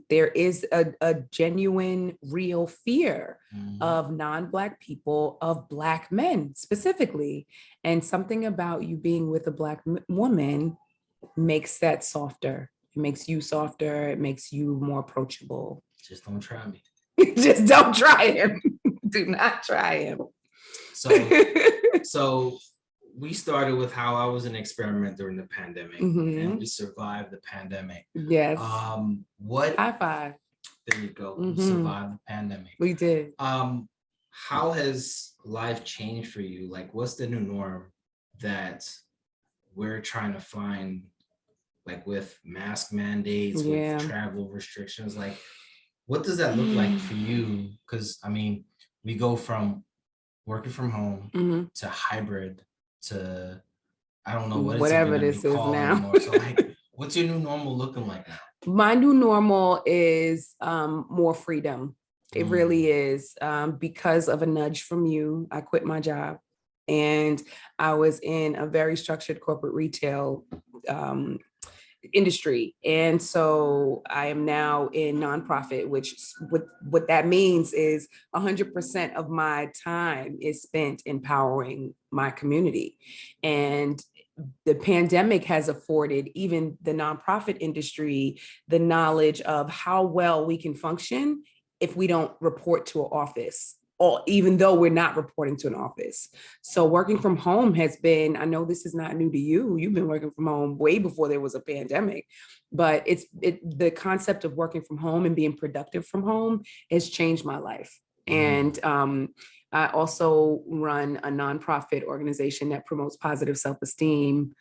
There is a genuine, real fear of non-Black people, of Black men specifically. And something about you being with a Black woman makes that softer. It makes you softer. It makes you more approachable.
Just don't try me.
Just don't try him. Do not try him.
So we started with how I was an experiment during the pandemic and we survived the pandemic.
Yes.
High five. There you go. We survived the pandemic.
We did.
How has life changed for you? Like, what's the new norm that we're trying to find, like with mask mandates, with travel restrictions? Like, what does that look like for you? Because I mean, we go from working from home to hybrid to, I don't know what
whatever this is now.
So like, what's your new normal looking like now?
My new normal is more freedom. It really is. Because of a nudge from you, I quit my job and I was in a very structured corporate retail industry. And so I am now in nonprofit, which what that means is 100% of my time is spent empowering my community. And the pandemic has afforded even the nonprofit industry the knowledge of how well we can function if we don't report to an office, or even though we're not reporting to an office. So working from home has been, I know this is not new to you. You've been working from home way before there was a pandemic, but the concept of working from home and being productive from home has changed my life. And I also run a nonprofit organization that promotes positive self-esteem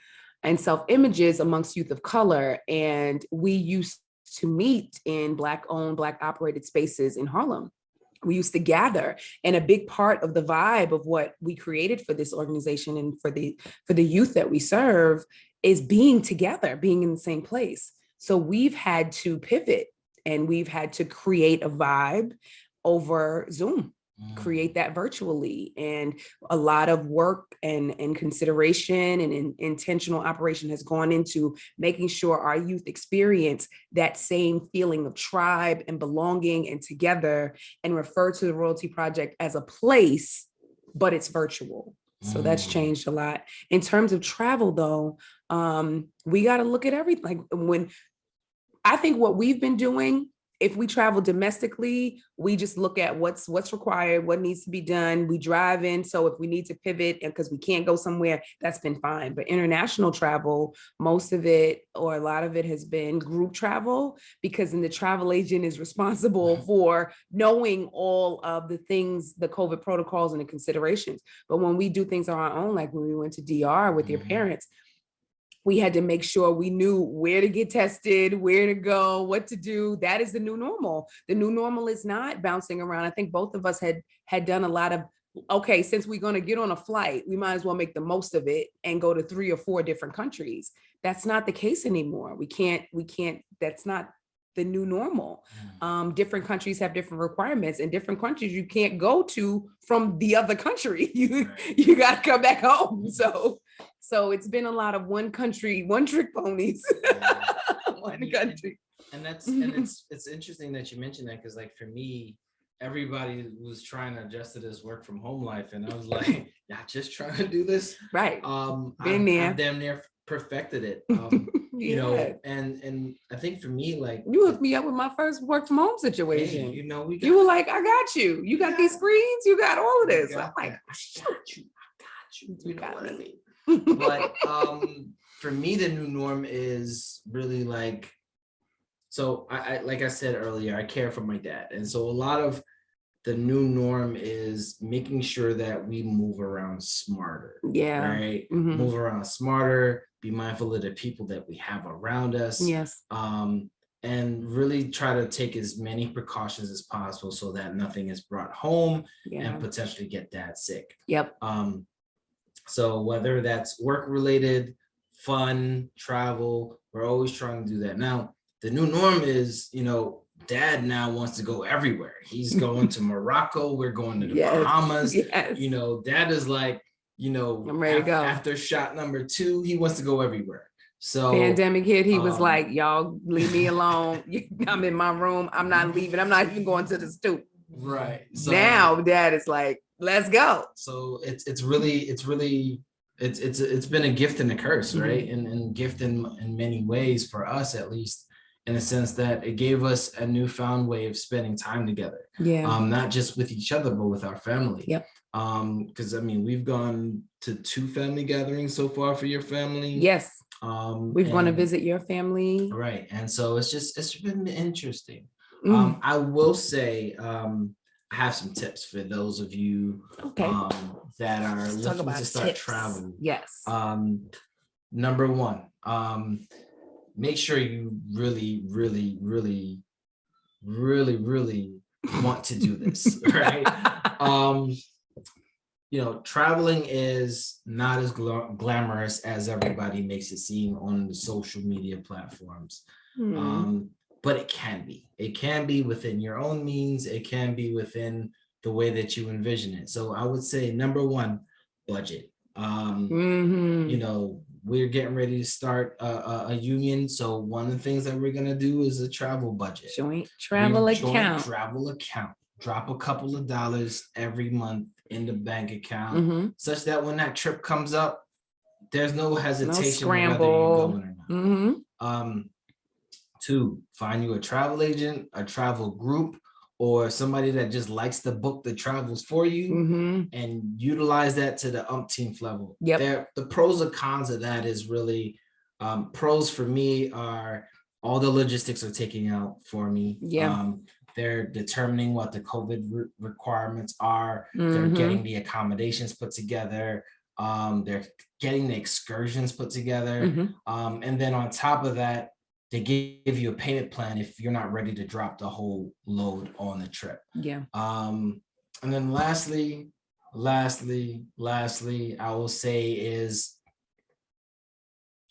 and self-images amongst youth of color. And we used to meet in Black-owned, Black-operated spaces in Harlem. We used to gather, and a big part of the vibe of what we created for this organization and for the youth that we serve is being together, being in the same place. So we've had to pivot and we've had to create a vibe over Zoom, create that virtually. And a lot of work and consideration and intentional operation has gone into making sure our youth experience that same feeling of tribe and belonging and together, and refer to the Royalty Project as a place, but it's virtual. So that's changed a lot. In terms of travel though, we got to look at everything. Like when I think what we've been doing, if we travel domestically, we just look at what's required, what needs to be done. We drive in. So if we need to pivot and because we can't go somewhere, that's been fine. But international travel, most of it or a lot of it has been group travel, because then the travel agent is responsible for knowing all of the things, the COVID protocols and the considerations. But when we do things on our own, like when we went to DR with your parents, we had to make sure we knew where to get tested, where to go, what to do. That is the new normal. The new normal is not bouncing around. I think both of us had done a lot of, okay, since we're going to get on a flight, we might as well make the most of it and go to 3 or 4 different countries. That's not the case anymore. We can't, that's not the new normal. Different countries have different requirements, and different countries you can't go to from the other country. You got to come back home. So it's been a lot of one country, one trick ponies. One country.
And it's interesting that you mentioned that, because like for me, everybody was trying to adjust to this work from home life, and I was like, y'all just trying to do this,
right?
I've damn near perfected it. You know, and I think for me, like
you hooked me up with my first work from home situation.
Hey, you know,
you were like, I got you. You got these screens. You got all of this. I'm like,
I got you. You know what I mean? But for me, the new norm is really like, so I like I said earlier, I care for my dad, and so a lot of the new norm is making sure that we move around smarter.
Yeah.
Right. Move around smarter. Be mindful of the people that we have around us.
Yes.
And really try to take as many precautions as possible so that nothing is brought home and potentially get dad sick.
Yep.
So whether that's work related, fun, travel, we're always trying to do that. Now, the new norm is, you know, dad now wants to go everywhere. He's going to Morocco. We're going to the Bahamas.
Yes.
You know, dad is like, you know,
I'm ready to go.
After shot number 2, he wants to go everywhere. So
pandemic hit, he was like, y'all leave me alone. I'm in my room. I'm not leaving. I'm not even going to the stoop.
Right. So
now dad is like, let's go.
So it's been a gift and a curse, right? And gift in many ways for us, at least, in the sense that it gave us a newfound way of spending time together.
Yeah.
Not just with each other, but with our family.
Yep.
Because I mean, we've gone to 2 family gatherings so far for your family.
Yes. We've gone to visit your family.
Right. And so it's been interesting. I will say, I have some tips for those of you that are looking to start traveling.
Yes.
Number 1, make sure you really, really, really, really, really want to do this, right? You know, traveling is not as glamorous as everybody makes it seem on the social media platforms. But it can be within your own means. It can be within the way that you envision it. So I would say number one, budget. You know, we're getting ready to start a union. So one of the things that we're gonna do is a travel budget.
Joint travel account.
Drop a couple of dollars every month in the bank account, such that when that trip comes up, there's no hesitation whether you're going or not. Two, find you a travel agent, a travel group, or somebody that just likes to book the travels for you, and utilize that to the umpteenth level. The pros or cons of that is really, pros for me are all the logistics are taking out for me. They're determining what the COVID requirements are. They're getting the accommodations put together. They're getting the excursions put together. And then on top of that, they give you a payment plan if you're not ready to drop the whole load on the trip. And then lastly, I will say is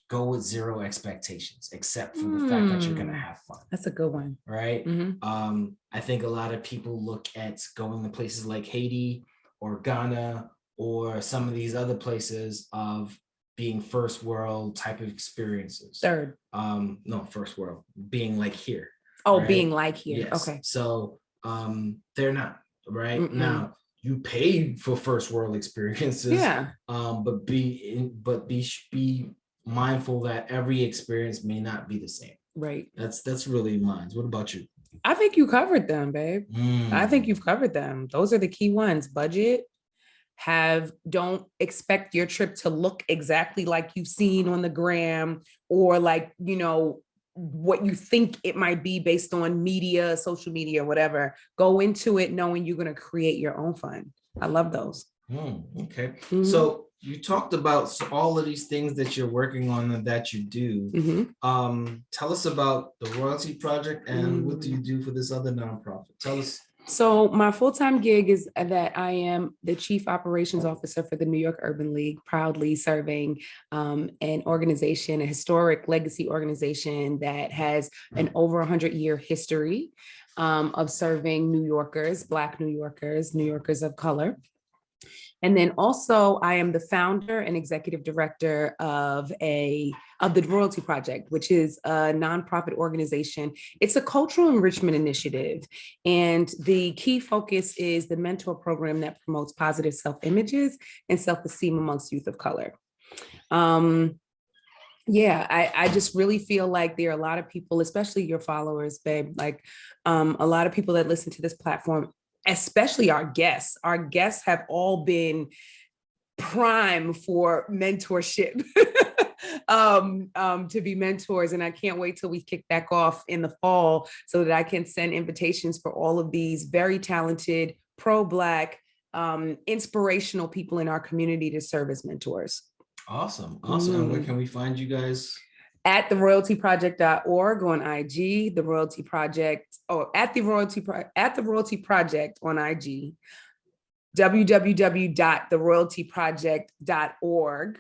go with zero expectations, except for the fact that you're gonna have fun.
That's a good one.
Right? I think a lot of people look at going to places like Haiti or Ghana or some of these other places of being first world type of experiences. First world, being like here.
Right? Being like here.
Yes.
Okay.
So they're not, right? Now you paid for first world experiences. But be mindful that every experience may not be the same. Right. That's really mine. What about you?
I think you covered them, babe. I think you've covered them. Those are the key ones. Budget. Don't expect your trip to look exactly like you've seen on the gram, or like, you know, what you think it might be based on media, social media, whatever. Go into it knowing you're going to create your own fun. I love those.
Okay. So you talked about all of these things that you're working on and that you do. Tell us about the Royalty Project and what do you do for this other nonprofit? Tell us.
So my full-time gig is that I am the Chief Operations Officer for the New York Urban League, proudly serving an organization, a historic legacy organization that has an over 100-year history of serving New Yorkers, Black New Yorkers of color. And then also I am the founder and executive director of the Royalty Project, which is a nonprofit organization. It's a cultural enrichment initiative. And the key focus is the mentor program that promotes positive self-images and self-esteem amongst youth of color. I just really feel like there are a lot of people, especially your followers, babe, like a lot of people that listen to this platform, especially our guests. Our guests have all been prime for mentorship, to be mentors. And I can't wait till we kick back off in the fall so that I can send invitations for all of these very talented, pro-Black, inspirational people in our community to serve as mentors.
Awesome. And where can we find you guys?
At theroyaltyproject.org on IG, The Royalty Project, or at the Royalty Project on IG, www.theroyaltyproject.org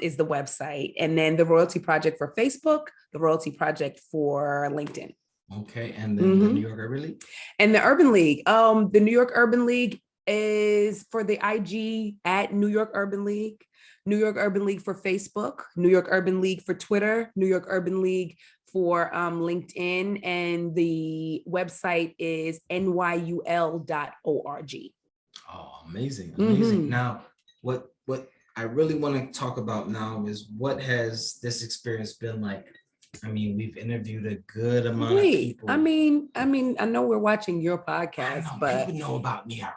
is the website, and then The Royalty Project for Facebook, The Royalty Project for LinkedIn.
Okay, and then the New York Urban League?
And the Urban League, the New York Urban League is for the IG at New York Urban League. New York Urban League for Facebook, New York Urban League for Twitter, New York Urban League for LinkedIn, and the website is nyul.org.
Oh, amazing. Now, what I really want to talk about now is what has this experience been like? I mean, we've interviewed a good amount of people.
I mean, I know we're watching your podcast, but
people know about me already.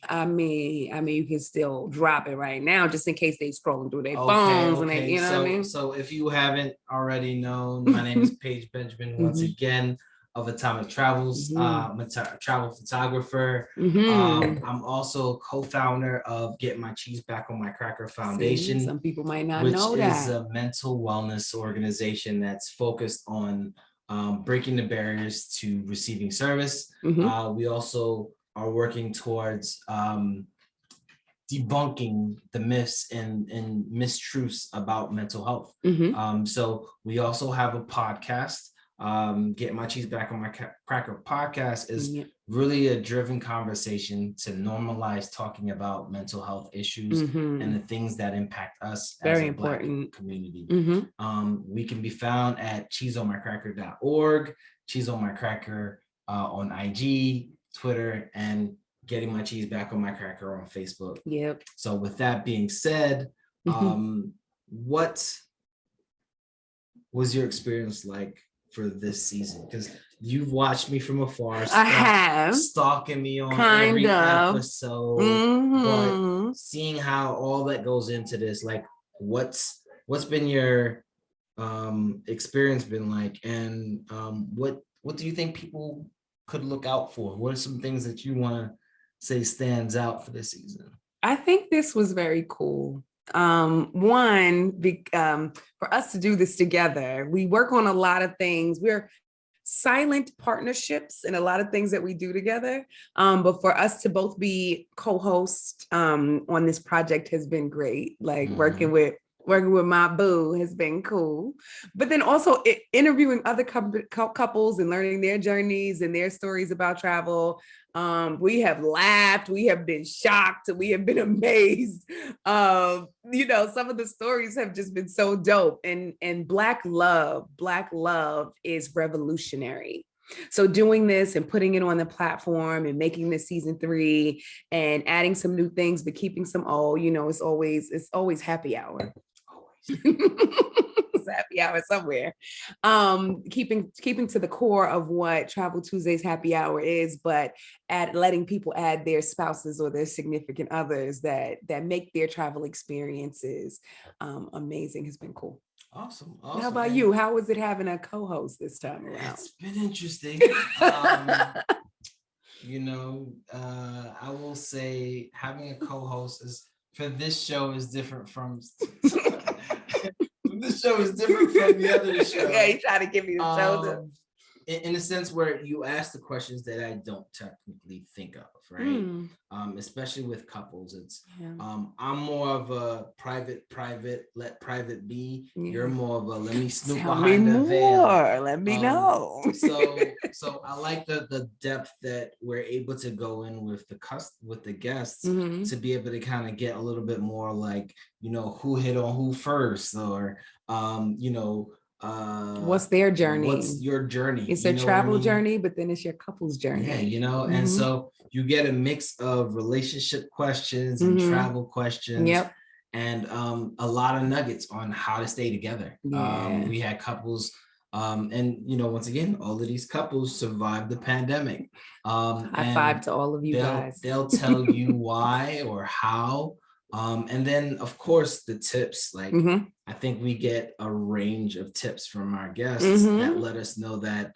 I mean, you can still drop it right now, just in case they scrolling through their phones and they, you know what I mean?
So if you haven't already known, my name is Paige Benjamin, once again, of Atomic Travels, travel photographer. I'm also co-founder of Get My Cheese Back on My Cracker Foundation.
Some people might not know that.
Which is a mental wellness organization that's focused on breaking the barriers to receiving service. We also are working towards debunking the myths and mistruths about mental health. So we also have a podcast Getting My Cheese Back on My Cracker podcast is really a driven conversation to normalize talking about mental health issues and the things that impact us as a Black community. We can be found at cheeseonmycracker.org, Cheese on My Cracker on IG, Twitter, and Getting My Cheese Back on My Cracker on Facebook.
Yep.
So with that being said, what was your experience like for this season? Because you've watched me from afar.
I have.
Stalking me on every episode. But seeing how all that goes into this, like what's been your experience been like? And what do you think people could look out for? What are some things that you want to say stands out for this season?
I think this was very cool. For us to do this together, we work on a lot of things. We're silent partnerships and a lot of things that we do together. But for us to both be co-hosts on this project has been great. Like working with my boo has been cool. But then also interviewing other couples and learning their journeys and their stories about travel. We have laughed, we have been shocked, we have been amazed. Some of the stories have just been so dope. And Black love is revolutionary. So doing this and putting it on the platform and making this season 3 and adding some new things, but keeping some old, it's always happy hour. It's happy hour somewhere. Keeping to the core of what Travel Tuesdays happy hour is, but letting people add their spouses or their significant others that make their travel experiences amazing has been cool.
Awesome.
How about you? How was it having a co-host this time around?
It's been interesting. I will say having a co-host for this show is different from this show is different from the other show.
Yeah, you try to give me the shoulder.
In a sense where you ask the questions that I don't technically think of, right? Especially with couples. It's I'm more of a private, let private be. Yeah. You're more of a let me snoop behind the veil.
Let me know.
So I like the depth that we're able to go in with the guests to be able to kind of get a little bit more like, who hit on who first, or
what's their journey?
What's your journey?
It's a travel journey, but then it's your couple's journey.
Yeah, and so you get a mix of relationship questions and travel questions.
Yep.
And a lot of nuggets on how to stay together.
Yeah.
We had couples, and once again, all of these couples survived the pandemic.
High five to all of you guys.
They'll tell you why or how. And then of course the tips, like I think we get a range of tips from our guests that let us know that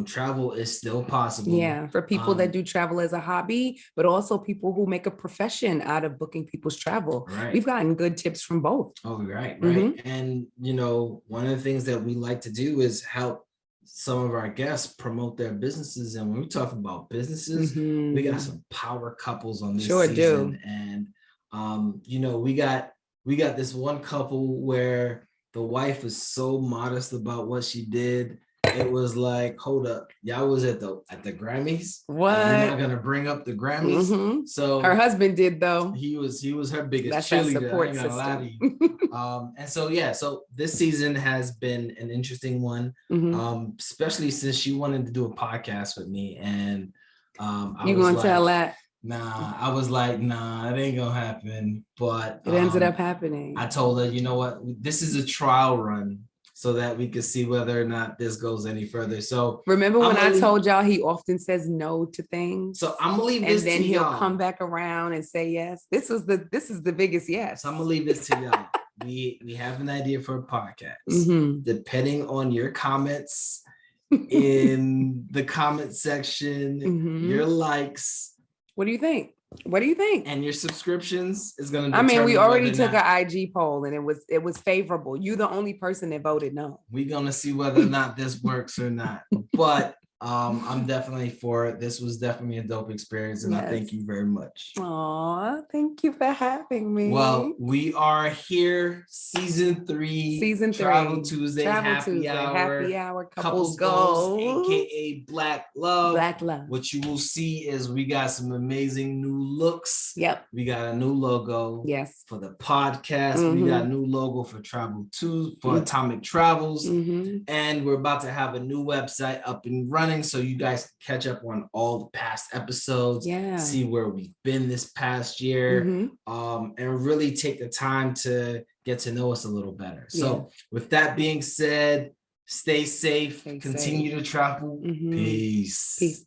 travel is still possible.
Yeah, for people that do travel as a hobby, but also people who make a profession out of booking people's travel.
Right.
We've gotten good tips from both.
Oh, right. And one of the things that we like to do is help some of our guests promote their businesses. And when we talk about businesses, we got some power couples on this season. And we got this one couple where the wife was so modest about what she did. It was like, hold up, y'all was at the Grammys.
What?
You're not gonna bring up the Grammys. So
her husband did though.
He was her biggest
cheerleader.
Support system. So this season has been an interesting one, especially since she wanted to do a podcast with me, and
you gonna tell that?
Nah, I was like, nah, it ain't gonna happen. But
it ended up happening.
I told her, you know what, this is a trial run so that we could see whether or not this goes any further. So
remember when I told y'all he often says no to things?
So I'm gonna leave this to y'all.
And then he'll come back around and say yes. This is the biggest yes.
So I'm gonna leave this to y'all. We have an idea for a podcast. Depending on your comments in the comment section, your likes.
What do you think? And
your subscriptions is going to.
I mean, we already took an IG poll and it was favorable. You the only person that voted no.
We're going to see whether or not this works or not. But I'm definitely for it. This was definitely a dope experience, and I thank you very much.
Aw, thank you for having me.
Well, we are here, season 3, Travel Tuesday, happy hour, couples goals, aka Black Love. What you will see is we got some amazing new looks.
Yep.
We got a new logo.
Yes.
For the podcast. We got a new logo for Atomic Travels. And we're about to have a new website up and running so you guys can catch up on all the past episodes, see where we've been this past year, and really take the time to get to know us a little better. So with that being said, stay safe, continue to travel. Peace.